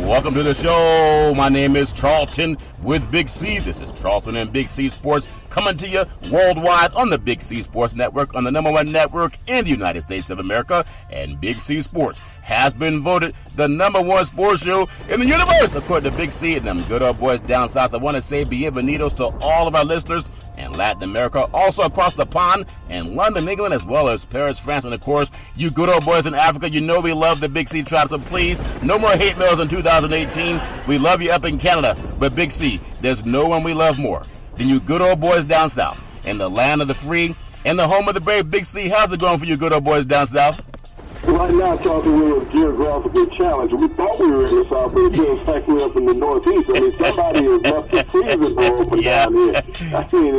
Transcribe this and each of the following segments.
Welcome to the show. My name is Charlton with Big C. This is Charlton and Big C Sports coming to you worldwide on the Big C Sports Network, on the #1 network in the United States of America. And Big C Sports has been voted the #1 sports show in the universe, according to Big C and them good old boys down south. I want to say bienvenidos to all of our listeners in Latin America, also across the pond in London, England, as well as Paris, France, and of course, you good old boys in Africa. You know we love the Big C tribe, so please, no more hate mails in 2018. We love you up in Canada, but Big C, there's no one we love more than you good old boys down south in the land of the free and the home of the brave. Big C, how's it going for you good old boys down south? Right now, Charlton, we're geographically challenged. We thought we were in the south, but it feels like we're up in the northeast. I mean, somebody has left the freezer door open down here. I mean,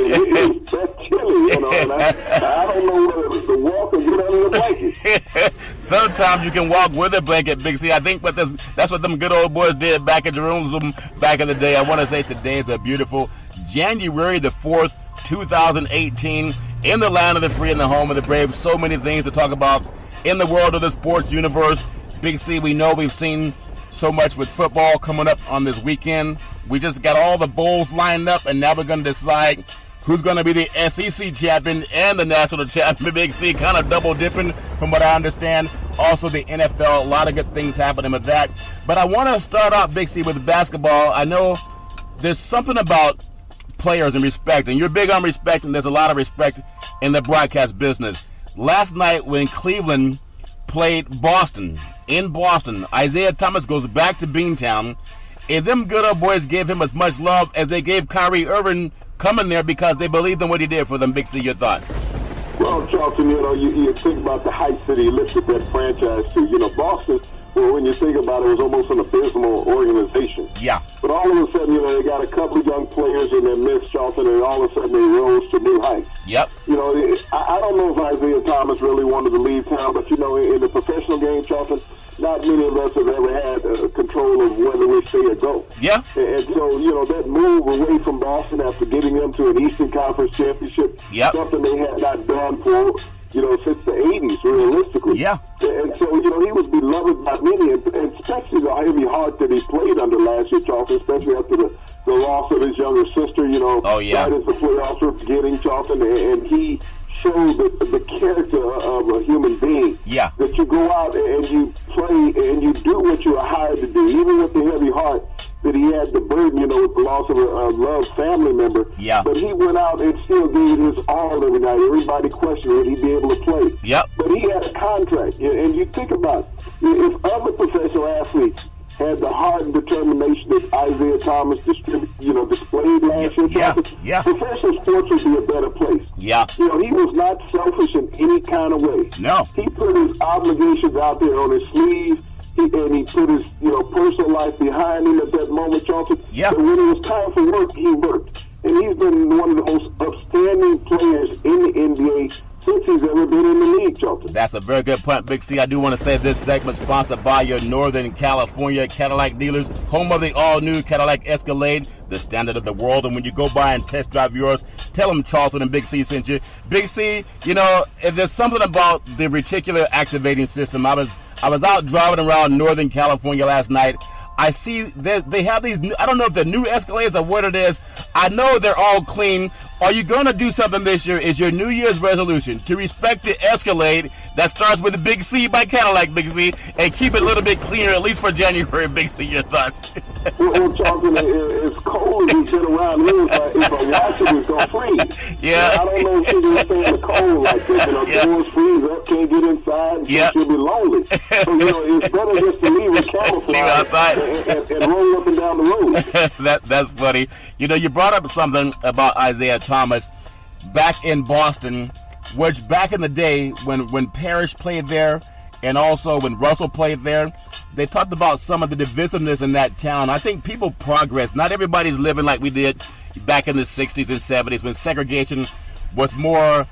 it's that chilly, you know, and I don't know whether to walk or get under the blanket. Sometimes you can walk with a blanket, Big C. I think that's what them good old boys did back in Jerusalem back in the day. I want to say today is a beautiful January the 4th, 2018, in the land of the free and the home of the brave. So many things to talk about in the world of the sports universe. Big C, we know we've seen so much with football coming up on this weekend. We just got all the bowls lined up, and now we're going to decide who's going to be the SEC champion and the national champion. Big C kind of double dipping from what I understand. Also the NFL, a lot of good things happening with that. But I want to start out, Big C, with basketball. I know there's something about players and respect, and you're big on respect, and there's a lot of respect in the broadcast business. Last night when Cleveland played Boston, in Boston, Isaiah Thomas goes back to Beantown, and them good old boys gave him as much love as they gave Kyrie Irving coming there because they believed in what he did for them. Big C, your thoughts? Well, Charlton, you know, you think about the heights that he lifted that franchise to. You know, Boston, well, when you think about it, it was almost an abysmal organization. Yeah. But all of a sudden, you know, they got a couple of young players in their midst, Charlton, and all of a sudden they rose to new heights. Yep. You know, I don't know if Isaiah Thomas really wanted to leave town, but, you know, in the professional game, Charlton, not many of us have ever had control of whether we stay or go. Yeah. And so, you know, that move away from Boston after getting them to an Eastern Conference championship, something they had not done for, you know, since the 80s, realistically. Yeah. And so, you know, he was beloved by many, and especially the heavy heart that he played under last year, Charlton, especially after the loss of his younger sister, you know, right as the playoffs were beginning, Charlton, and he showed the character of a human being. Yeah. That you go out and you play and you do what you are hired to do, even with the heavy heart that he had the burden, you know, with the loss of a loved family member. Yeah. But he went out and still gave his all every night. Everybody questioned would he be able to play. Yep. But he had a contract. And you think about it, if other professional athletes had the heart and determination that Isaiah Thomas displayed last year, professional sports would be a better place. Yeah. You know, he was not selfish in any kind of way. No. He put his obligations out there on his sleeve, and he put his, you know, personal life behind him at that moment, Charlton. Yeah. And when it was time for work, he worked. And he's been one of the most upstanding players in the NBA since he's ever been in the league, Charlton. That's a very good point, Big C. I do want to say this segment sponsored by your Northern California Cadillac dealers, home of the all-new Cadillac Escalade, the standard of the world. And when you go by and test drive yours, tell them Charlton and Big C sent you. Big C, you know, there's something about the reticular activating system. I was out driving around Northern California last night. I see they have these new, I don't know if they're new Escalades or what it is. I know they're all clean. Are you going to do something this year? Is your New Year's resolution to respect the Escalade that starts with the Big C by Cadillac, Big C, and keep it a little bit cleaner, at least for January, Big C? Your thoughts? Well, Charlton, it's cold and it's been around here. If I wash it, it's going to freeze. Yeah. I don't know if she's going to stay in the cold like this. You know, doors freeze up, can't get inside, and she'll be lonely. So, you know, it's better just to leave it camouflage. Leave outside. And roll up and down the road. That's funny. You know, you brought up something about Isaiah Thomas back in Boston, which back in the day when Parrish played there and also when Russell played there, they talked about some of the divisiveness in that town. I think people progress. Not everybody's living like we did back in the 60s and 70s when segregation was more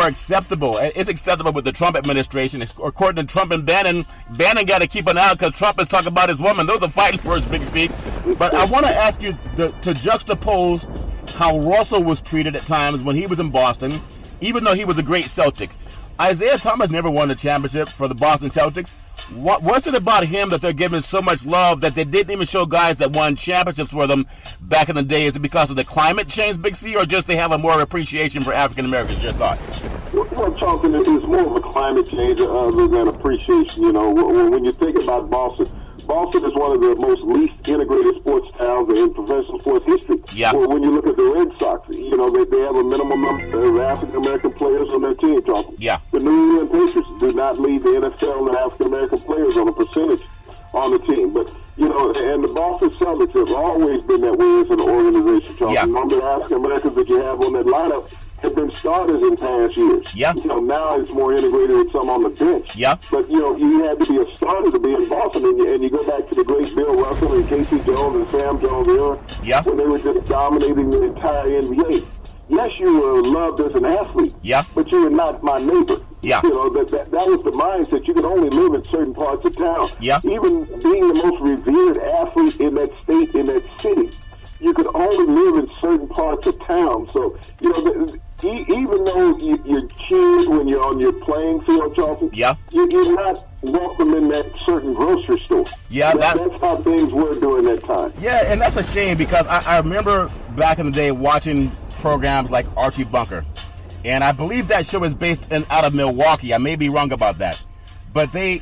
acceptable. It's acceptable with the Trump administration. According to Trump and Bannon got to keep an eye out because Trump is talking about his woman. Those are fighting words, Big C. But I want to ask you to juxtapose how Russell was treated at times when he was in Boston, even though he was a great Celtic. Isaiah Thomas never won a championship for the Boston Celtics. What's it about him that they're giving so much love that they didn't even show guys that won championships for them back in the day? Is it because of the climate change, Big C, or just they have a more appreciation for African Americans? Your thoughts? Well, Charlton, it's more of a climate change other than appreciation. You know, when you think about Boston is one of the most least integrated sports towns in professional sports history. Yeah. Well, when you look at the Red Sox, you know, they have a minimum number of African-American players on their team, Charlton. Yeah. The New England Patriots do not lead the NFL in African-American players on a percentage on the team. But, you know, and the Boston Celtics have always been that way as an organization, Charlton. Yeah. The number of African-Americans that you have on that lineup have been starters in past years. Yeah. You know, now it's more integrated with some on the bench. Yeah. But, you know, you had to be a starter to be in Boston, and you go back to the great Bill Russell and Casey Jones and Sam Jones era Yeah. when they were just dominating the entire NBA. Yes, you were loved as an athlete, Yeah. but you were not my neighbor. Yeah. You know, that was the mindset. You could only live in certain parts of town. Yeah. Even being the most revered athlete in that state, in that city, you could only live in certain parts of town. So, you know, even though you're cheered when you're on your playing field, Charlton, Yeah. you're not welcome in that certain grocery store. Yeah, that's how things were during that time. Yeah, and that's a shame because I remember back in the day watching programs like Archie Bunker, and I believe that show is based out of Milwaukee. I may be wrong about that, but they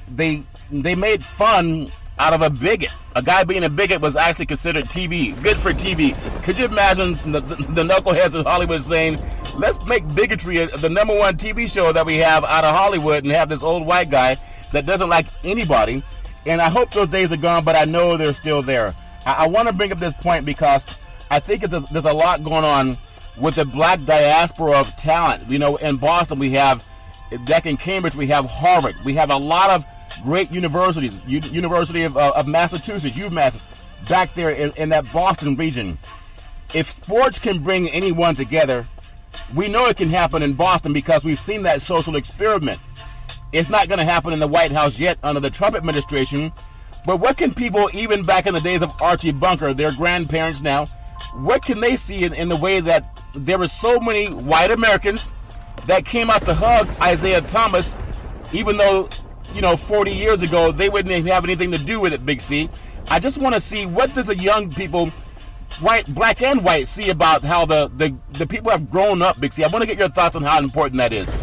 made fun out of a bigot. A guy being a bigot was actually considered TV, good for TV. Could you imagine the knuckleheads in Hollywood saying, let's make bigotry the number one TV show that we have out of Hollywood and have this old white guy that doesn't like anybody? And I hope those days are gone, but I know they're still there. I want to bring up this point because I think there's a lot going on with the black diaspora of talent. You know, in Boston we have, back in Cambridge we have Harvard. We have a lot of great universities, University of Massachusetts, UMass, back there in that Boston region. If sports can bring anyone together, we know it can happen in Boston because we've seen that social experiment. It's not going to happen in the White House yet under the Trump administration, but what can people, even back in the days of Archie Bunker, their grandparents now, what can they see in the way that there were so many white Americans that came out to hug Isaiah Thomas, even though, you know, 40 years ago, they wouldn't have anything to do with it, Big C. I just want to see, what does the young people, white, black and white, see about how the people have grown up, Big C? I want to get your thoughts on how important that is.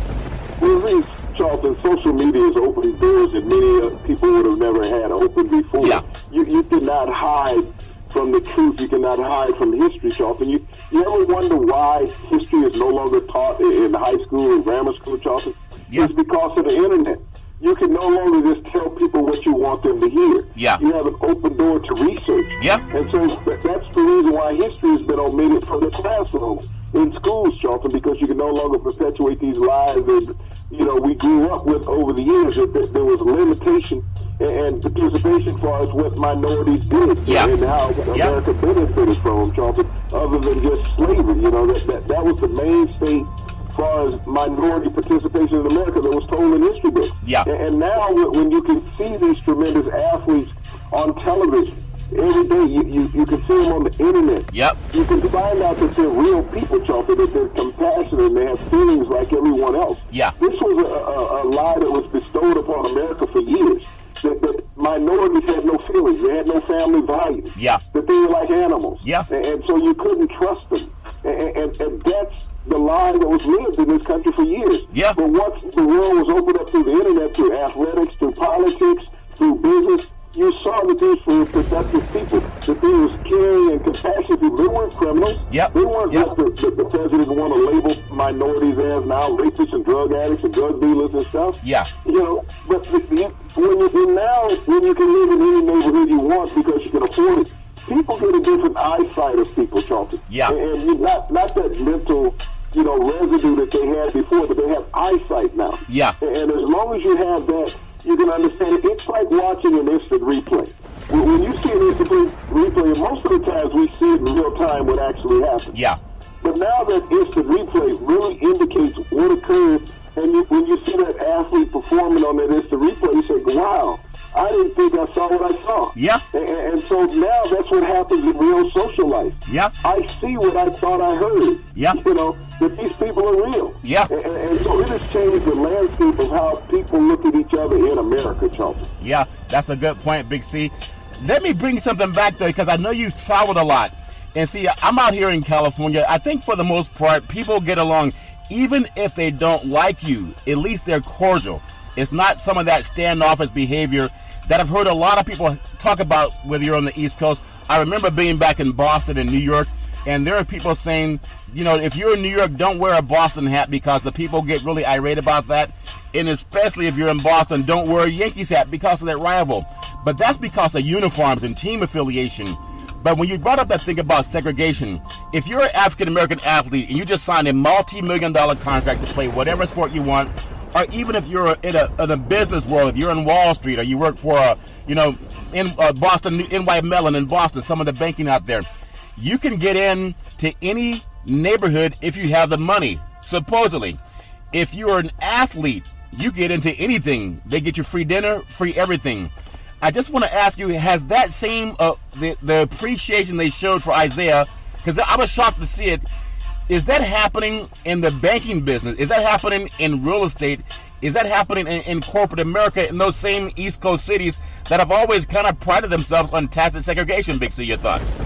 Well, at least, Charlton, social media has opened doors that many people would have never had open before. Yeah. You cannot hide from the truth. You cannot hide from history, Charlton. You ever wonder why history is no longer taught in high school and grammar school, Charlton? Yeah. It's because of the internet. You can no longer just tell people what you want them to hear. Yeah. You have an open door to research. Yeah. And so that's the reason why history has been omitted from the classroom in schools, Charlton, because you can no longer perpetuate these lies that, you know, we grew up with over the years. That there was limitation and participation for us what minorities did, Yeah. and how America benefited from them, Charlton, other than just slavery. You know, that was the mainstay as far as minority participation in America that was told in history books. Yeah. And now when you can see these tremendous athletes on television every day, you can see them on the internet. Yep. You can find out that they're real people, Charlton, that they're compassionate and they have feelings like everyone else. Yeah. This was a lie that was bestowed upon America for years. That minorities had no feelings. They had no family values. Yeah. That they were like animals. Yeah. And so you couldn't trust them. And that's the lie that was lived in this country for years. Yeah. But once the world was opened up through the internet, through athletics, through politics, through business, you saw that these were productive people, that they was caring and compassionate people. They weren't criminals. Yep. They weren't Yep. like the president want to label minorities as now rapists and drug addicts and drug dealers and stuff. Yeah. You know, but when you can live in any neighborhood you want because you can afford it, people get a different eyesight of people, Charlton. Yeah. And not that mental, you know, residue that they had before, but they have eyesight now. Yeah. And as long as you have that, you can understand it. It's like watching an instant replay. When you see an instant replay, most of the times we see it in real time what actually happened. Yeah. But now that instant replay really indicates what occurred, and when you see that athlete performing on that instant replay, you say, wow, I didn't think I saw what I saw. Yeah. And so now that's what happens in real social life. Yeah. I see what I thought I heard. Yeah. You know, that these people are real. Yeah. And so it has changed the landscape of how people look at each other in America, Charlton. Yeah, that's a good point, Big C. Let me bring something back there, because I know you've traveled a lot. And see, I'm out here in California. I think for the most part, people get along. Even if they don't like you, at least they're cordial. It's not some of that standoffish behavior that I've heard a lot of people talk about, whether you're on the East Coast. I remember being back in Boston and New York, and there are people saying, you know, if you're in New York, don't wear a Boston hat, because the people get really irate about that. And especially if you're in Boston, don't wear a Yankees hat because of that rival. But that's because of uniforms and team affiliation. But when you brought up that thing about segregation, if you're an African-American athlete and you just signed a multi-million-dollar contract to play whatever sport you want, or even if you're in a business world, if you're in Wall Street or you work for in Boston, NY Mellon in Boston, some of the banking out there, you can get in to any neighborhood if you have the money, supposedly. If you're an athlete, you get into anything. They get you free dinner, free everything. I just want to ask you, has that same, the appreciation they showed for Isaiah, because I was shocked to see it, is that happening in the banking business? Is that happening in real estate? Is that happening in corporate America, in those same East Coast cities that have always kind of prided themselves on tacit segregation? Big C, your thoughts?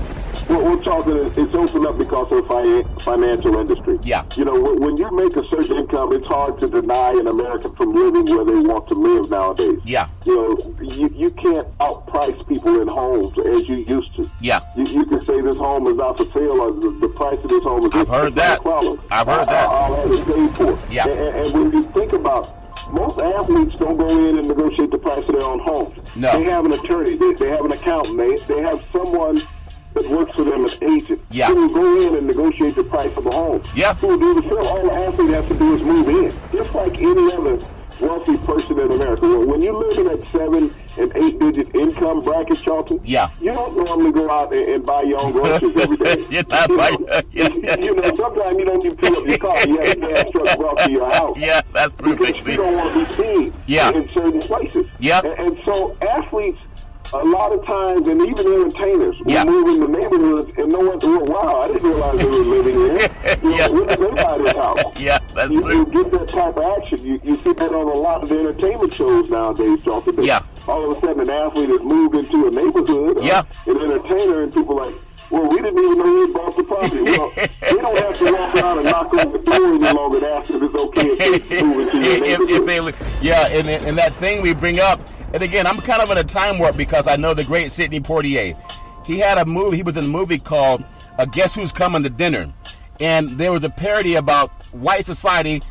Well, we're talking, it's opened up because of the financial industry. Yeah. You know, when you make a certain income, it's hard to deny an American from living where they want to live nowadays. Yeah. You know, you can't outprice people in homes as you used to. Yeah. You can say this home is not for sale, or the price of this home is I've heard that. I've heard that. I'll have it paid for. Yeah. And when you think about, most athletes don't go in and negotiate the price of their own homes. No. They have an attorney. They have an accountant. They have someone that works for them as agent. Yeah. Who will go in and negotiate the price of a home. Yeah. Who will do the sale. All the athlete has to do is move in. Just like any other wealthy person in America. When you're living at 7- and 8-digit income bracket, Charlton, yeah, you don't normally go out and buy your own groceries every day. You're not buying. You know, sometimes you don't even fill up your car. You have gas trucks brought to your house. Yeah, that's true. Because you don't want to be seen in certain places. Yeah. And so athletes, a lot of times, and even entertainers, will move in the neighborhoods and no one, oh, wow, I didn't realize they were living here. Where did they buy this house? Yeah, that's true. You get that type of action. You see that on a lot of the entertainment shows nowadays, Charlton. Yeah. All of a sudden, an athlete has moved into a neighborhood, an entertainer, and people are like, well, we didn't even know he bought the property. Well, they don't have to walk around and knock on the door any longer to ask if it's okay if they move into your neighborhood. And that thing we bring up, and again, I'm kind of in a time warp because I know the great Sidney Poitier. He had a movie, he was in a movie called Guess Who's Coming to Dinner? And there was a parody about white society,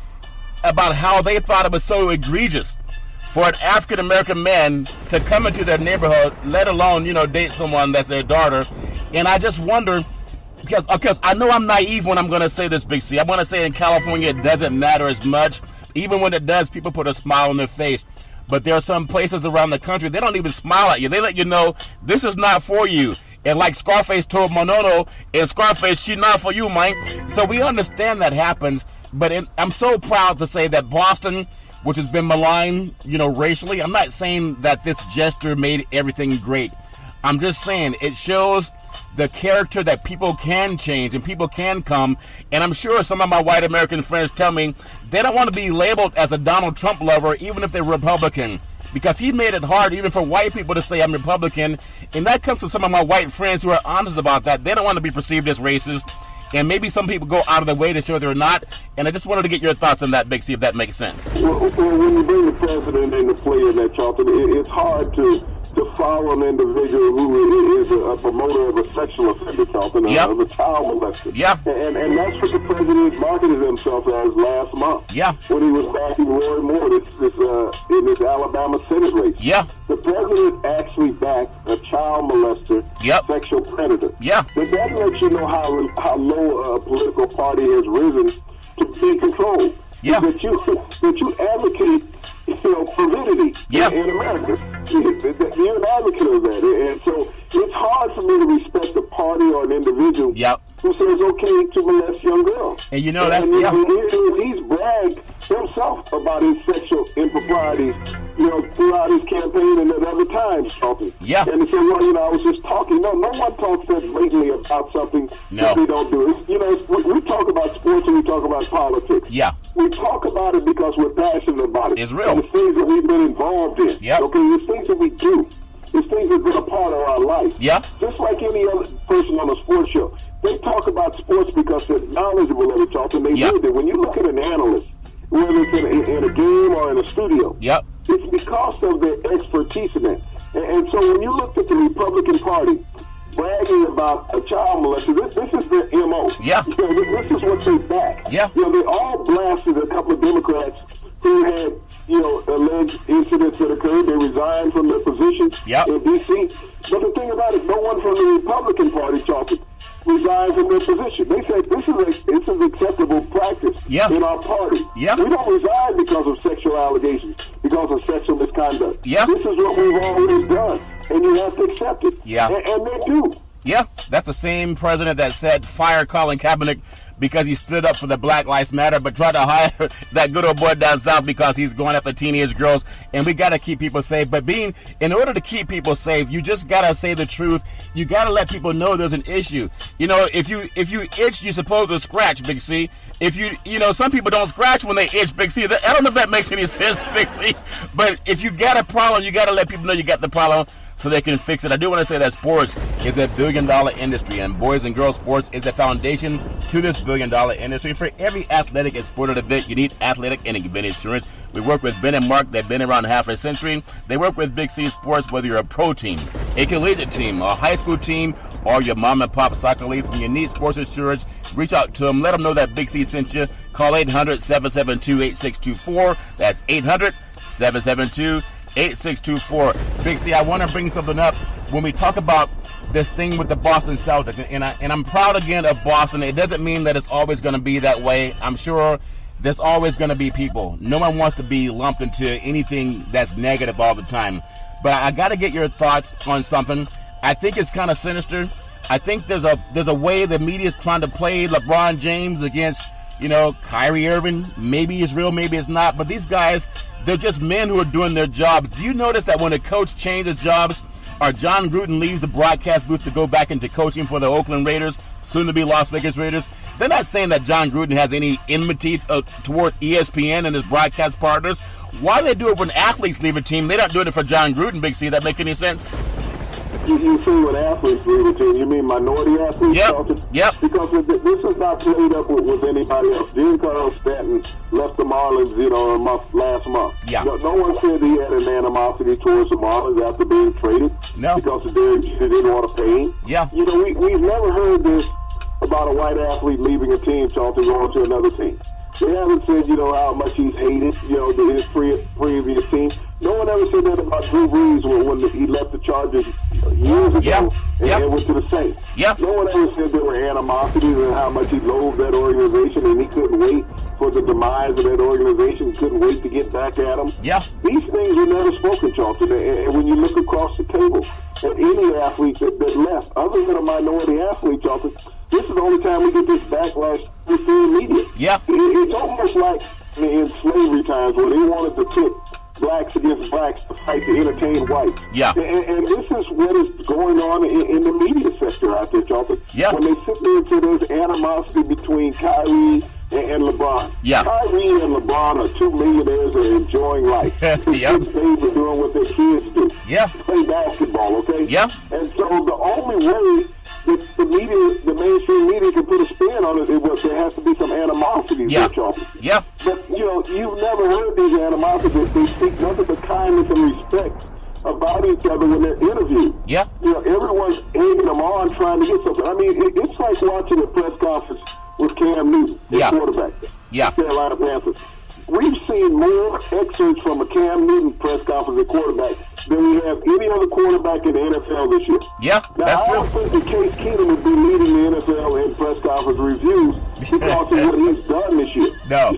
about how they thought it was so egregious for an African-American man to come into their neighborhood, let alone, date someone that's their daughter. And I just wonder, because I know I'm naive when I'm going to say this, Big C. I'm going to say in California it doesn't matter as much. Even when it does, people put a smile on their face. But there are some places around the country, they don't even smile at you. They let you know, this is not for you. And like Scarface told Monono, in Scarface, she's not for you, man. So we understand that happens. But I'm so proud to say that Boston, which has been maligned, racially, I'm not saying that this gesture made everything great. I'm just saying it shows the character that people can change and people can come. And I'm sure some of my white American friends tell me they don't want to be labeled as a Donald Trump lover, even if they're Republican, because he made it hard even for white people to say I'm Republican. And that comes from some of my white friends who are honest about that. They don't want to be perceived as racist. And maybe some people go out of their way to show they're not. And I just wanted to get your thoughts on that, Big C, if that makes sense. Well, when you bring the president into play in that, Charlton, it's hard to follow an individual who is a promoter of a sexual offender, Charlton, of a child molester. Yeah. And that's what the president marketed himself as last month. Yeah. When he was backing Roy Moore in this Alabama Senate race. Yeah. The president actually backed a child molester, sexual predator. Yeah. But that lets you know how low a political party has risen to be controlled. Yeah. That you advocate, validity in America. You're an advocate of that. And so it's hard for me to respect a party or an individual who says it's okay to molest young girls. And you know that, and he's bragged himself about his sexual improprieties, throughout his campaign and at other times, Charlton. Yeah. And he said, well, I was just talking. No one talks that blatantly about something that they don't do. We talk about sports and we talk about politics. Yeah. We talk about it because we're passionate about it. It's real. And the things that we've been involved in. Yep. Okay, the things that we do. These things have been a part of our life. Yeah. Just like any other person on a sports show. They talk about sports because they're knowledgeable of it, Charlton. They do that. When you look at an analyst, whether it's in a game or in a studio, it's because of their expertise in it. And so when you look at the Republican Party bragging about a child molester, this is their MO. Yeah. This is what they back. Yeah. They all blasted a couple of Democrats who had, alleged incidents that occurred. They resigned from their positions in D.C. But the thing about it, no one from the Republican Party, Charlton, resigned from their position. They say this is acceptable practice in our party. Yeah. We don't resign because of sexual allegations, because of sexual misconduct. Yeah. This is what we've always done, and you have to accept it. Yeah. And they do. Yeah, that's the same president that said fire Colin Kaepernick because he stood up for the Black Lives Matter, but tried to hire that good old boy down south because he's going after teenage girls. And we got to keep people safe. But in order to keep people safe, you just got to say the truth. You got to let people know there's an issue. If you itch, you're supposed to scratch, Big C. If some people don't scratch when they itch, Big C. I don't know if that makes any sense, Big C. But if you got a problem, you got to let people know you got the problem, so they can fix it. I do want to say that sports is a billion-dollar industry, and boys and girls sports is the foundation to this billion-dollar industry. For every athletic and sporting event, you need athletic and event insurance. We work with Ben and Mark. They've been around half a century. They work with Big C Sports, whether you're a pro team, a collegiate team, a high school team, or your mom and pop soccer leagues. When you need sports insurance, reach out to them. Let them know that Big C sent you. Call 800-772-8624. That's 800-772-8624. 8624. Big C, I want to bring something up when we talk about this thing with the Boston Celtics, and I'm proud again of Boston. It doesn't mean that it's always going to be that way. I'm sure there's always going to be people. No one wants to be lumped into anything that's negative all the time. But I got to get your thoughts on something. I think it's kind of sinister. I think there's a way the media is trying to play LeBron James against Kyrie Irving. Maybe it's real, maybe it's not. But these guys, they're just men who are doing their jobs. Do you notice that when a coach changes jobs, or John Gruden leaves the broadcast booth to go back into coaching for the Oakland Raiders, soon to be Las Vegas Raiders, they're not saying that John Gruden has any enmity toward ESPN and his broadcast partners. Why do they do it when athletes leave a team? They don't do it for John Gruden, Big C. That make any sense? You see when athletes leave a team, you mean minority athletes? Yep. Because this is not played up with anybody else. Giancarlo Stanton left the Marlins, last month. Yeah. No one said he had an animosity towards the Marlins after being traded. No. Because they didn't want to pay him. Yeah. We've never heard this about a white athlete leaving a team, Charlton, going to another team. They haven't said, how much he's hated, his previous team. No one ever said that about Drew Brees when he left the Chargers years ago and went to the Saints. Yeah. No one ever said there were animosities and how much he loathed that organization and he couldn't wait for the demise of that organization, couldn't wait to get back at them. Yeah. These things were never spoken, Charlton. And when you look across the table at any athletes that left, other than a minority athlete, Charlton, this is the only time we get this backlash with the media. Yeah. It's almost like in slavery times when they wanted to pit blacks against blacks to fight to entertain whites. Yeah. And this is what is going on in the media sector out there, Charlton. Yeah. When they sit there and say there's animosity between Kyrie and LeBron. Yeah. Kyrie and LeBron are two millionaires that are enjoying life. Yep. They are doing what their kids do. Yeah. Play basketball, okay? Yeah. And so the only way that the mainstream media can put a spin on it, there has to be some animosity there, Charlton. Yeah. But, you've never heard these animosities. They speak nothing but kindness and respect about each other when they're interviewed. Yeah. Everyone's egging them on trying to get something. I mean, it's like watching a press conference with Cam Newton, the quarterback. Yeah. Carolina Panthers. We've seen more excerpts from a Cam Newton press conference at quarterback than we have any other quarterback in the NFL this year. Yeah, that's true. I don't think that Case Keenum would be leading the NFL in press conference reviews because of what he's done this year. No.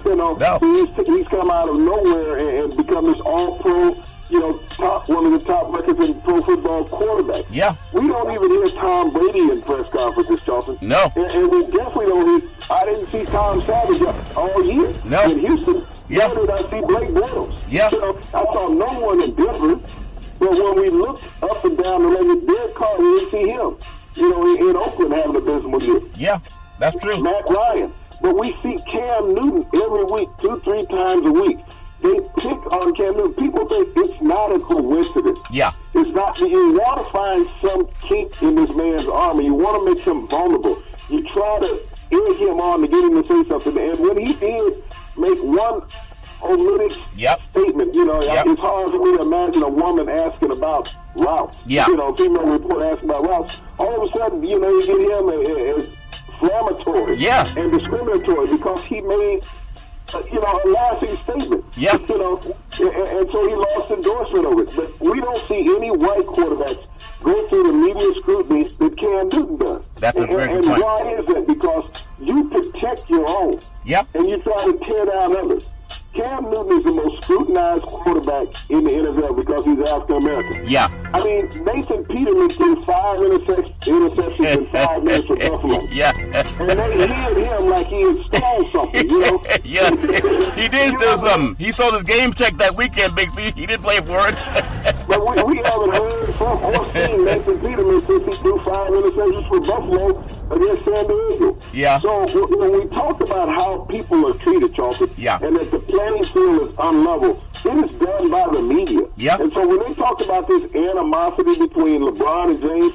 He's come out of nowhere and become this all-pro, one of the top records in pro football quarterback. Yeah. We don't even hear Tom Brady in press conferences, Charlton. No. And we definitely don't hear, I didn't see Tom Savage all year in Houston. Yeah. Nor did I see Blake Bortles. Yeah. I saw no one in Denver. But when we looked up and down the lane, Derek Carr, we didn't see him. In Oakland having a abysmal year. Yeah, that's true. Matt Ryan. But we see Cam Newton every week, 2-3 times a week. They pick on Cam Newton. People think it's not a coincidence. Yeah. It's not. You want to find some kink in this man's armor. You want to make him vulnerable. You try to egg him on to get him to say something. And when he did make one omitted statement, it's hard for me to imagine a woman asking about routes. Yeah. Female reporter asking about routes. All of a sudden, you get him as inflammatory and discriminatory because he made a lasting statement. Yeah. And so he lost endorsement of it. But we don't see any white quarterbacks go through the media scrutiny that Cam Newton does. That's a very good point. And why is that? Because you protect your own. Yep. And you try to tear down others. Cam Newton is the most scrutinized quarterback in the NFL because he's African American. Yeah. I mean, Nathan Peterman threw 5 interceptions in 5 minutes for Buffalo. Yeah. And they hit him like he had stole something, Yeah. He did steal something. He stole his game check that weekend, Big C. He didn't play for it. But we haven't heard from or seen Nathan Peterman since he threw 5 interceptions for Buffalo against San Diego. Yeah. So when we talk about how people are treated, Charlton, and that the playing field is unlevel, it is done by the media. Yeah. And so when they talk about this animosity between LeBron and James,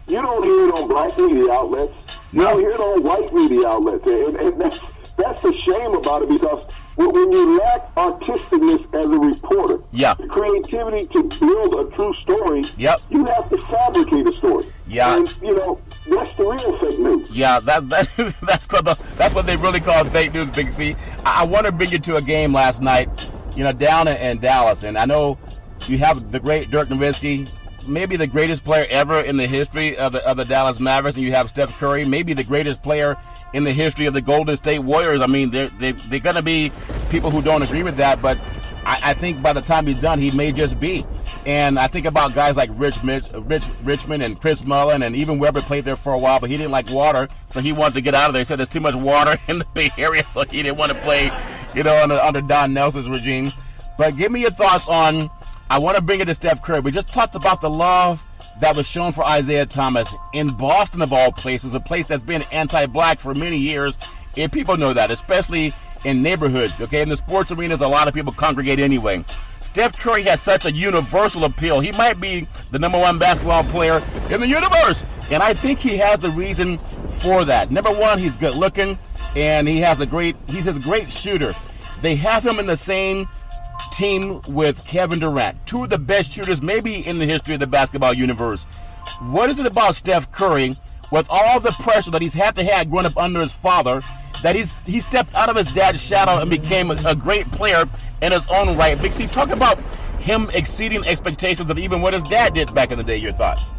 you don't hear it on black media outlets. You don't hear it on white media outlets. And that's the shame about it because when you lack artisticness as a reporter, the creativity to build a true story, you have to fabricate a story. Yeah. And, that's the real fake news. Yeah, that's what they really call fake news, Big C. I want to bring you to a game last night, down in Dallas. And I know you have the great Dirk Nowitzki, maybe the greatest player ever in the history of the Dallas Mavericks, and you have Steph Curry, maybe the greatest player in the history of the Golden State Warriors. I mean, they're going to be people who don't agree with that, but I think by the time he's done, he may just be. And I think about guys like Richmond and Chris Mullin, and even Webber played there for a while, but he didn't like water, so he wanted to get out of there. He said there's too much water in the Bay Area, so he didn't want to play, under Don Nelson's regime. But give me your thoughts on, I want to bring it to Steph Curry. We just talked about the love that was shown for Isaiah Thomas in Boston, of all places, a place that's been anti-black for many years, and people know that, especially in neighborhoods, okay? In the sports arenas, a lot of people congregate anyway. Steph Curry has such a universal appeal. He might be the number 1 basketball player in the universe, and I think he has a reason for that. Number 1, he's good looking, and he's a great shooter. They have him in the same team with Kevin Durant, 2 of the best shooters maybe in the history of the basketball universe. What is it about Steph Curry, with all the pressure that he's had to have growing up under his father, that he stepped out of his dad's shadow and became a great player in his own right? Big C, talk about him exceeding expectations of even what his dad did back in the day. Your thoughts?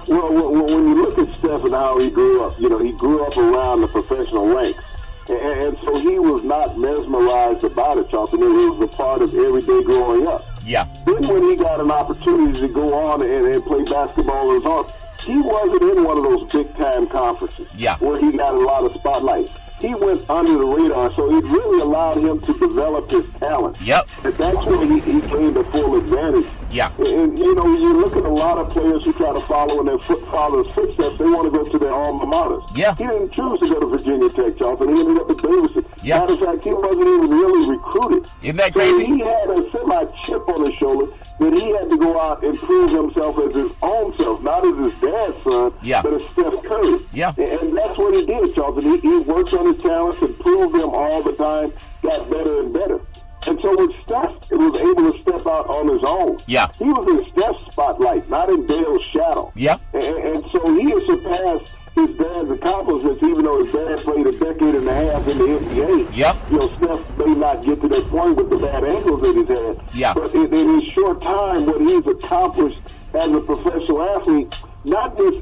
Well, when you look at Steph and how he grew up, he grew up around the professional ranks. And so he was not mesmerized about it, Charlton. It was a part of everyday growing up. Yeah. Then when he got an opportunity to go on and play basketball in his heart, he wasn't in one of those big-time conferences where he got a lot of spotlight. He went under the radar, so it really allowed him to develop his talent. Yep. And that's where he gained the full advantage. Yeah. And, you look at a lot of players who try to follow in their father's footsteps, they want to go to their alma maters. Yeah. He didn't choose to go to Virginia Tech, Charlton. He ended up at Davidson. Yeah. Matter of fact, he wasn't even really recruited. Isn't that crazy? So he had a semi-chip on his shoulder that he had to go out and prove himself as his own self, not as his dad's son, but as Steph Curry. Yeah. And that's what he did, Charlton. He worked on his talents and proved them all the time, got better and better. And so with Steph, he was able to step out on his own. Yeah. He was in Steph's spotlight, not in Dale's shadow. Yeah. And so he has surpassed his dad's accomplishments, even though his dad played a decade and a half in the NBA. Yep. Steph may not get to that point with the bad ankles that he's had. Yeah. But in his short time, what he's accomplished as a professional athlete, not just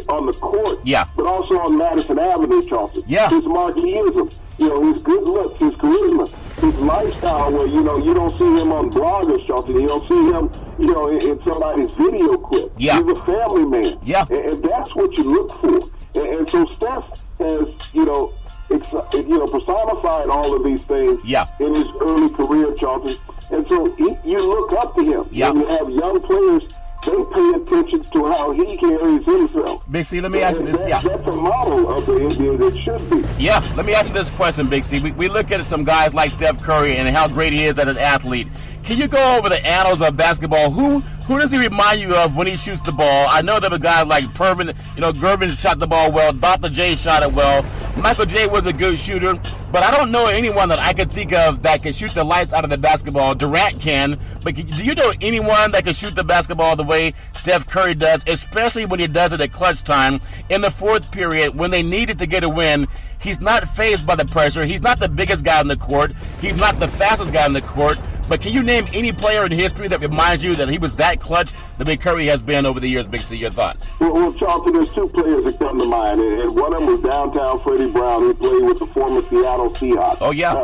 on the court, but also on Madison Avenue, Charlton. Yeah. His marqueeism, his good looks, his charisma. his lifestyle where, you don't see him on bloggers, Charlton. You don't see him, in somebody's video clip. Yeah. He's a family man. Yeah. And that's what you look for. And so Steph has, personified all of these things in his early career, Charlton. And so you look up to him. Yeah. When you have young players, they pay attention to how he carries himself. Big C, let me ask you this. That's a model of the NBA that should be. Yeah, let me ask you this question, Big C. We look at some guys like Steph Curry and how great he is as an athlete. Can you go over the annals of basketball? Who does he remind you of when he shoots the ball? I know there were guys like Gervin shot the ball well. Dr. J shot it well. Michael J was a good shooter. But I don't know anyone that I could think of that can shoot the lights out of the basketball. Durant can. But do you know anyone that can shoot the basketball the way Steph Curry does, especially when he does it at clutch time in the fourth period when they needed to get a win? He's not fazed by the pressure. He's not the biggest guy on the court. He's not the fastest guy on the court. But can you name any player in history that reminds you that he was that clutch the way Curry has been over the years? Big C, your thoughts? Well, Charlton, there's two players that come to mind, and one of them was downtown Freddie Brown. He played with the former Seattle Seahawks. Oh, yeah.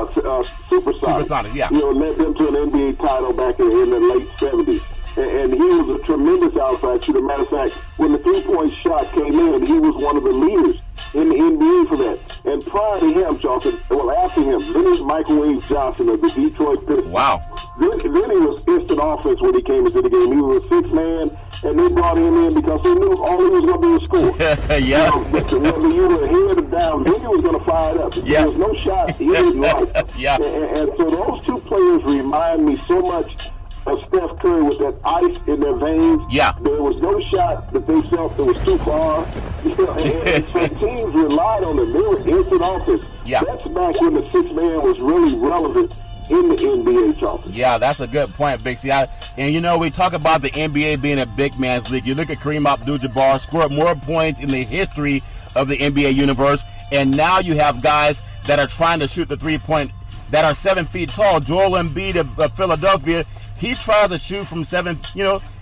Supersonics. Yeah. Led them to an NBA title back in the late 70s. And he was a tremendous outside shooter. Matter of fact, when the three-point shot came in, he was one of the leaders in the NBA for that. And prior to him, Charlton, after him, then it was Microwave Johnson of the Detroit Pistons. Wow. Then he was instant offense when he came into the game. He was a sixth man, and they brought him in because they knew all he was going to do was score. Yeah. Whether you were ahead or down, then he was going to fire it up. Yeah. There was no shot he didn't like. Yeah. And so those two players remind me so much of Steph Curry with that ice in their veins. Yeah. There was no shot that they felt that was too far. And so teams relied on them. They were instant offense. Yeah. That's back when the sixth man was really relevant in the NBA, Charlton. Yeah, that's a good point, Big C. We talk about the NBA being a big man's league. You look at Kareem Abdul-Jabbar, scored more points in the history of the NBA universe, and now you have guys that are trying to shoot the three-point that are 7 feet tall. Joel Embiid of Philadelphia, he tries to shoot from seven.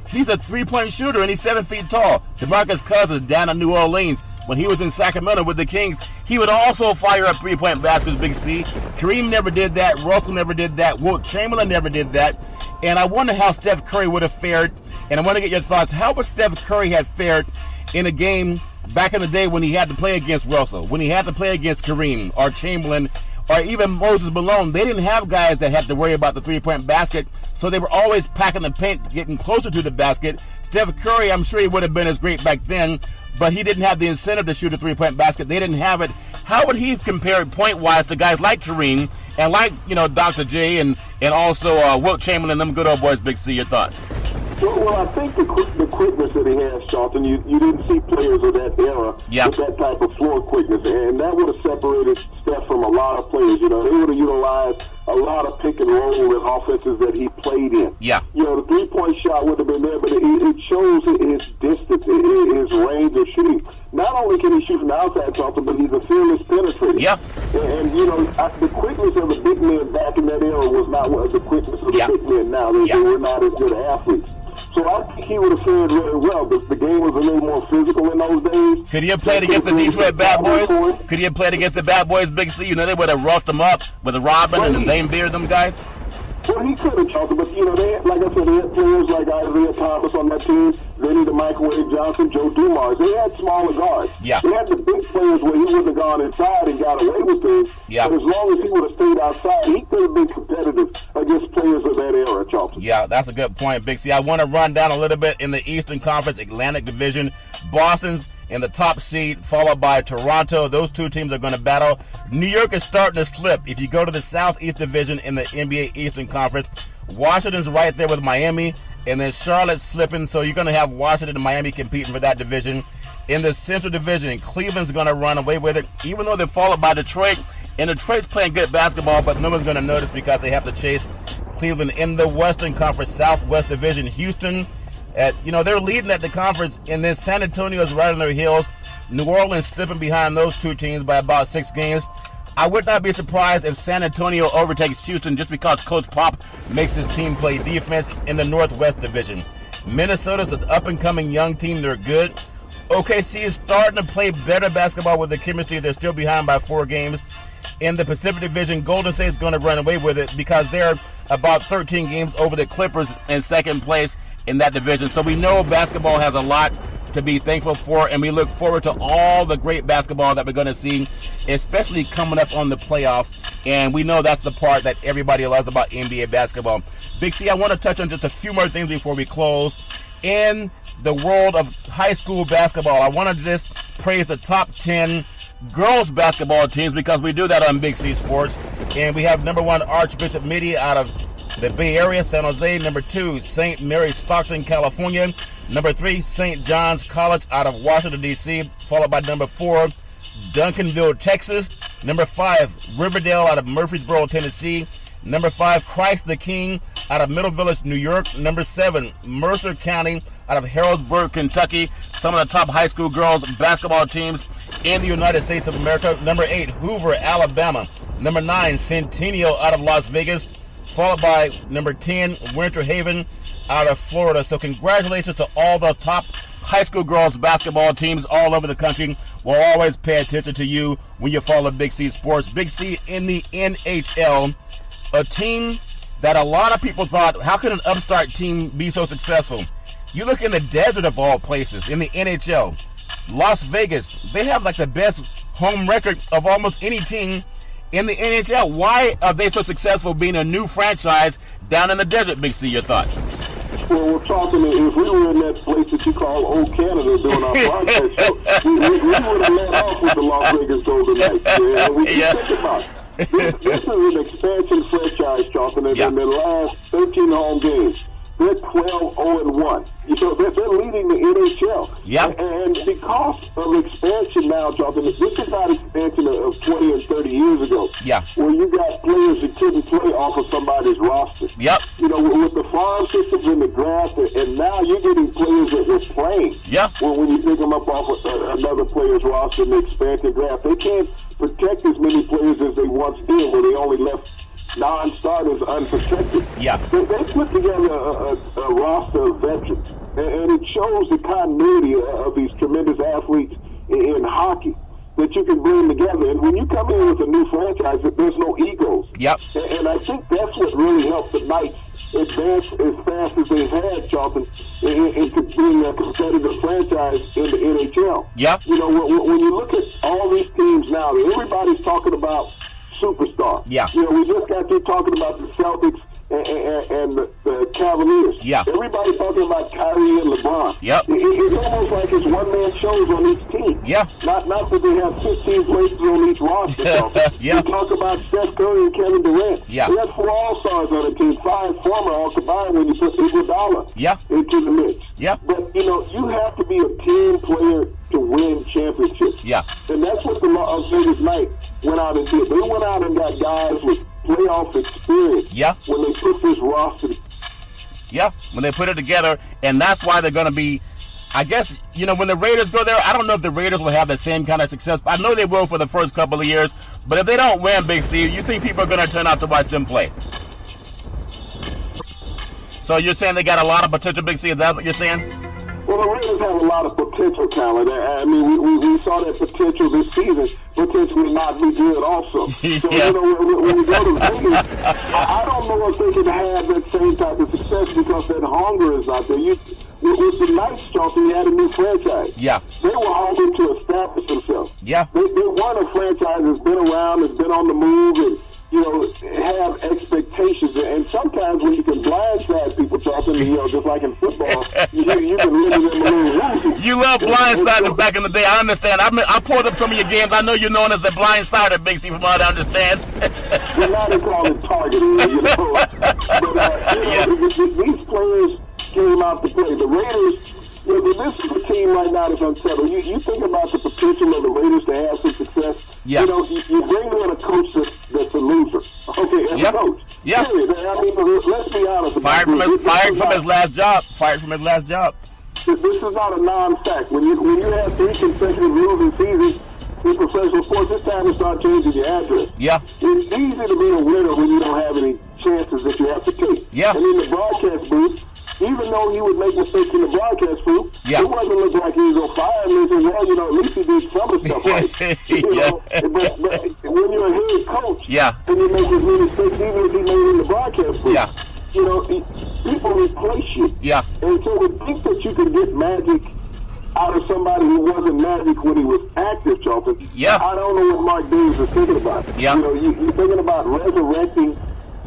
He's a three-point shooter, and he's 7 feet tall. DeMarcus Cousins down in New Orleans, when he was in Sacramento with the Kings, he would also fire up three-point baskets, Big C. Kareem never did that. Russell never did that. Wilt Chamberlain never did that. And I wonder how Steph Curry would have fared. And I want to get your thoughts. How would Steph Curry have fared in a game back in the day when he had to play against Russell, when he had to play against Kareem or Chamberlain, or even Moses Malone? They didn't have guys that had to worry about the three-point basket, so they were always packing the paint, getting closer to the basket. Steph Curry, I'm sure he would have been as great back then, but he didn't have the incentive to shoot a three-point basket. They didn't have it. How would he compare point-wise to guys like Kareem and like, Dr. J and also Wilt Chamberlain, them good old boys? Big C, your thoughts? Well, I think the quickness that he has, Charlton, you didn't see players of that era with that type of floor quickness, and that would have separated Steph from a lot of players. They would have utilized a lot of pick and roll in offenses that he played in. Yeah. The three-point shot would have been there, but it shows his distance, his range of shooting. Not only can he shoot from the outside, Charlton, but he's a fearless penetrator. Yeah. And the quickness of the big men back in that era was not the quickness of the big men now. They were not as good athletes. So I think he would have fared very well. The game was a little more physical in those days. Could he have played against the Detroit Bad Boys? Could he have played against the Bad Boys, Big C? They would have roughed them up with a Robin and the Lane Beard, them guys. Well, he could have, Charlton, but, they had, like I said, they had players like Isaiah Thomas on that team, Vinny the Microwave Johnson, Joe Dumars. They had smaller guards. Yeah. They had the big players where he wouldn't have gone inside and got away with things. Yeah. But as long as he would have stayed outside, he could have been competitive against players of that era, Charlton. Yeah, that's a good point, Big C. I want to run down a little bit in the Eastern Conference Atlantic Division. Boston's in the top seed, followed by Toronto. Those two teams are going to battle. New York is starting to slip. If you go to the Southeast Division in the NBA Eastern Conference, Washington's right there with Miami, and then Charlotte's slipping, so you're going to have Washington and Miami competing for that division. In the Central Division, Cleveland's going to run away with it, even though they're followed by Detroit. And Detroit's playing good basketball, but no one's going to notice because they have to chase Cleveland. In the Western Conference Southwest Division, Houston, they're leading at the conference, and then San Antonio's right on their heels. New Orleans slipping behind those two teams by about 6 games. I would not be surprised if San Antonio overtakes Houston just because Coach Pop makes his team play defense. In the Northwest Division, Minnesota's an up-and-coming young team. They're good. OKC is starting to play better basketball with the chemistry. They're still behind by 4 games. in the Pacific Division, Golden State's going to run away with it because they're about 13 games over the Clippers in second place in that division. So we know basketball has a lot to be thankful for, and we look forward to all the great basketball that we're going to see, especially coming up on the playoffs. And we know that's the part that everybody loves about NBA basketball. Big C, I want to touch on just a few more things before we close. In the world of high school basketball, I want to just praise the top 10 girls basketball teams because we do that on Big C Sports. And we have number 1, Archbishop Midi out of the Bay Area, San Jose. Number 2, St. Mary Stockton, California. Number 3, St. John's College out of Washington, D.C., followed by number 4, Duncanville, Texas. Number 5, Riverdale out of Murfreesboro, Tennessee. Number 5, Christ the King out of Middle Village, New York. Number 7, Mercer County out of Harrodsburg, Kentucky. Some of the top high school girls basketball teams in the United States of America. Number 8, Hoover, Alabama. Number 9, Centennial out of Las Vegas, followed by number 10, Winter Haven out of Florida. So congratulations to all the top high school girls basketball teams all over the country. We'll always pay attention to you when you follow Big C Sports. Big C, in the NHL, a team that a lot of people thought, how could an upstart team be so successful? You look in the desert of all places, in the NHL, Las Vegas, they have like the best home record of almost any team in the NHL. Why are they so successful being a new franchise down in the desert, Big C? Your thoughts? Well, we're talking, if we were in that place that you call Old Canada doing our broadcast show, we would have let off with the Las Vegas Golden Knights. Yeah, we think about it. This is an expansion franchise, Charlton, and in their last 13 home games, they're 12-0-1. You know, they're leading the NHL. Yep. And because of expansion now, Charlton, this is not expansion of 20 and 30 years ago. Yeah. Where you got players that couldn't play off of somebody's roster. Yep. You know, with the farm systems in the draft, and now you're getting players that are playing. Yeah. When you pick them up off of another player's roster in the expansion draft, they can't protect as many players as they once did, where they only left non-starters unprotected. Yeah. They put together a roster of veterans, and it shows the continuity of these tremendous athletes in hockey that you can bring together. And when you come in with a new franchise, there's no egos. Yep. And I think that's what really helped the Knights advance as fast as they had, Charlton, into being a competitive franchise in the NHL. Yep. You know, when you look at all these teams now, everybody's talking about superstar. Yeah. You know, we just got through talking about the Celtics and the Cavaliers. Yeah. Everybody's talking about Kyrie and LeBron. Yep. It's almost like it's one-man shows on each team. Yeah. Not that they have 15 places on each roster. Yeah. We talk about Steph Curry and Kevin Durant. Yeah. We have 4 All-Stars on the team, 5 former all combined when you put Iguodala into the mix. Yeah. But, you know, you have to be a team player to win championships. Yeah. And that's what the Las Vegas Knights went out and did. They went out and got guys with playoff experience. Yeah. When they put this roster. Yeah. When they put it together, and that's why they're going to be, I guess, you know, when the Raiders go there, I don't know if the Raiders will have the same kind of success. I know they will for the first couple of years, but if they don't win, Big C, you think people are going to turn out to watch them play? So you're saying they got a lot of potential, Big C? Is that what you're saying? Well, the Raiders have a lot of potential talent. I mean, we saw that potential this season potentially not be good also. So, you know, when you go to Vegas, I don't know if they can have that same type of success because that hunger is not there. With the Knights, Charlton, you had a new franchise. Yeah. They were hungry to establish themselves. Yeah. They weren't a franchise that's been around, that's been on the move, and, you know, have expectations. And sometimes when you can blindside people, Charlton, you know, just like in football, you can limit them a little. You love blindsiding back in the day. I understand. I pulled up some of your games. I know you're known as the blindsider, Big C, from what I understand. Well, now they call it targeting, you know. But, these players came out to play. The Raiders, you know, this is a team right now that's unsettled. You think about the potential of the Raiders to have some success. Yeah. You know, you bring in a coach that's a loser. Okay, as a coach. Yeah. Period. I mean, let's be honest. Fired from his last job. Fired from his last job. This is not a non-fact. When you have 3 consecutive losing seasons in professional sports, it's time to start changing your address. Yeah. It's easy to be a winner when you don't have any chances that you have to take. Yeah. And in the broadcast booth, even though he would make mistakes in the broadcast booth, it wasn't look like he was going to fire him. He said, well, you know, at least he did some of the stuff right. You know, but when you're a head coach, yeah, and you make as many mistakes, even if he made in the broadcast booth, yeah, you know, people replace you. yeah. And so to think that you could get magic out of somebody who wasn't magic when he was active, Charlton, yeah. I don't know what Mark Davis is thinking about. Yeah. You know, you're thinking about resurrecting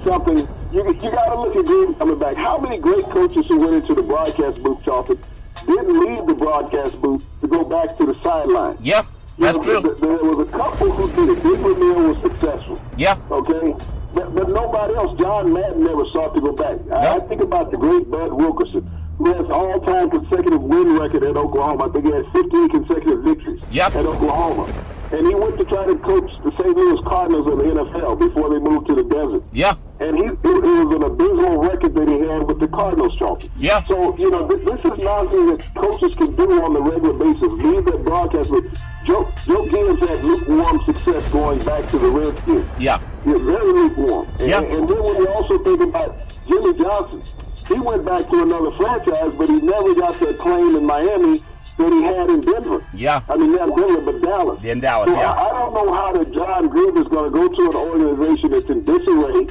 something. You got to look at Green coming back. How many great coaches who went into the broadcast booth, Charlton, didn't leave the broadcast booth to go back to the sideline? Yeah, that's true. There was a couple who did it. Dick Vermeer was successful. Yeah. Okay? But nobody else. John Madden never sought to go back. I think about the great Bud Wilkerson, who has all-time consecutive win record at Oklahoma. I think he had 15 consecutive victories at Oklahoma. And he went to try to coach the St. Louis Cardinals in the NFL before they moved to the desert. Yeah. And it was an abysmal record that he had with the Cardinals, Charlton. Yeah. So, you know, this is nonsense that coaches can do on a regular basis. Leave that broadcast with Joe Gibbs had lukewarm success going back to the Redskins. Yeah. Very lukewarm. And then when you also think about Jimmy Johnson, he went back to another franchise, but he never got the acclaim in Miami that he had in Denver. Yeah. I mean, not Denver, but Dallas. In Dallas, so yeah. I don't know how that John Gruden is going to go to an organization that's in disarray,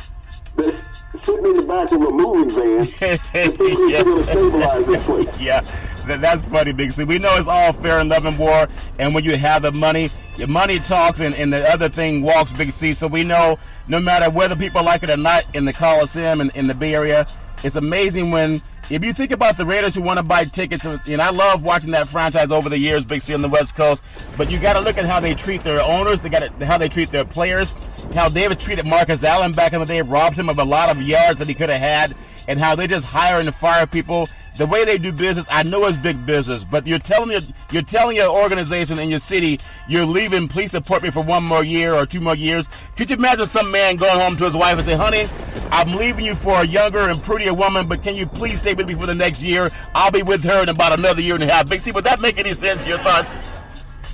that's sitting in the back of a moving van, and think he's going to stabilize this place. Yeah. That's funny, Big C. We know it's all fair and love and war, and when you have the money, your money talks, and the other thing walks, Big C. So we know no matter whether people like it or not in the Coliseum and in the Bay Area, it's amazing if you think about the Raiders who want to buy tickets, and I love watching that franchise over the years, Big C, on the West Coast, but you got to look at how they treat their owners, how they treat their players, how Davis treated Marcus Allen back in the day, robbed him of a lot of yards that he could have had, and how they just hire and fire people. The way they do business, I know it's big business, but you're telling your organization and your city, you're leaving, please support me for 1 more year or 2 more years. Could you imagine some man going home to his wife and say, honey, I'm leaving you for a younger and prettier woman, but can you please stay with me for the next year? I'll be with her in about another year and a half. Big C, would that make any sense? Your thoughts?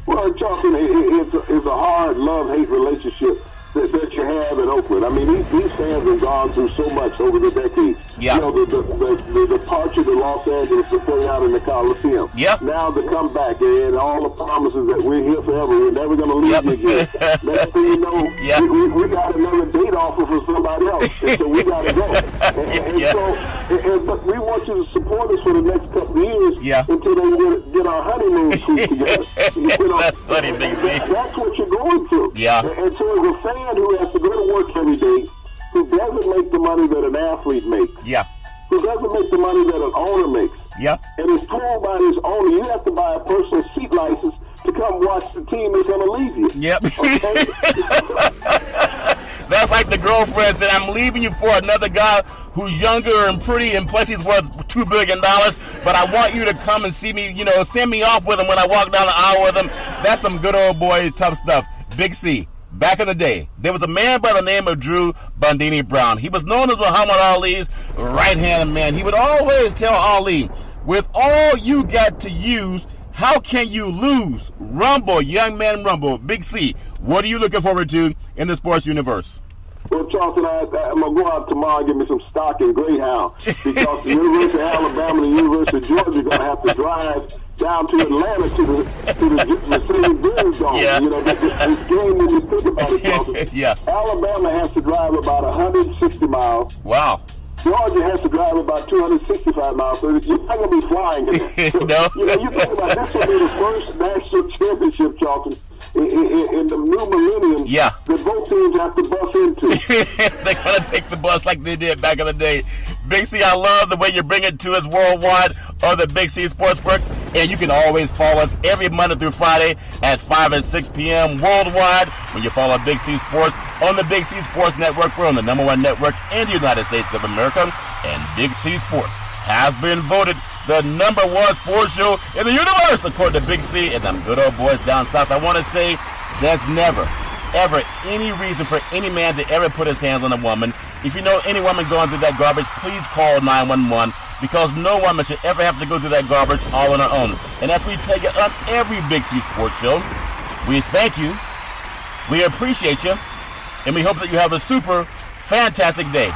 Well, Charlton, it's a hard love-hate relationship that you have in Oakland. I mean, these fans have gone through so much over the decades. Yeah. You know, the departure to Los Angeles to play out in the Coliseum. Yep. Now to come back and all the promises that we're here forever, we're never going to leave you again. Next thing you know, we got another date offer from somebody else, and so we got to go. But we want you to support us for the next couple of years until they get our honeymoon suite together. You know, that's funny, Big C. That's what you're going through. Yeah. And so as a fan who has to go to work every day, who doesn't make the money that an athlete makes, who doesn't make the money that an owner makes, and is told by his owner, you have to buy a personal seat license to come watch the team that's going to leave you. Yep. Okay? That's like the girlfriend said, I'm leaving you for another guy who's younger and pretty, and plus he's worth $2 billion, but I want you to come and see me, send me off with him when I walk down the aisle with him. That's some good old boy tough stuff. Big C. Back in the day, there was a man by the name of Drew Bundini Brown. He was known as Muhammad Ali's right-hand man. He would always tell Ali, with all you got to use, how can you lose? Rumble, young man, rumble. Big C, what are you looking forward to in the sports universe? Well, Charlton, I'm going to go out tomorrow and get me some stock in Greyhound, because the University of Alabama and the University of Georgia are going to have to drive down to Atlanta to the Mercedes-Benz Dome. Yeah. You know, this game, when you think about it, Charlton, Alabama has to drive about 160 miles. Wow. Georgia has to drive about 265 miles, so you're not going to be flying in there. So, No. You think about this will be the first national championship, Charlton, in the new millennium that both teams have to bus into. They're going to take the bus like they did back in the day. Big C, I love the way you bring it to us worldwide on the Big C Sportsbook. And you can always follow us every Monday through Friday at 5 and 6 p.m. worldwide when you follow Big C Sports on the Big C Sports Network. We're on the #1 network in the United States of America. And Big C Sports has been voted the #1 sports show in the universe, according to Big C and them good old boys down south. I want to say there's never, ever any reason for any man to ever put his hands on a woman. If you know any woman going through that garbage, please call 911, because no woman should ever have to go through that garbage all on her own. And as we take it on every Big C Sports show, we thank you, we appreciate you, and we hope that you have a super fantastic day.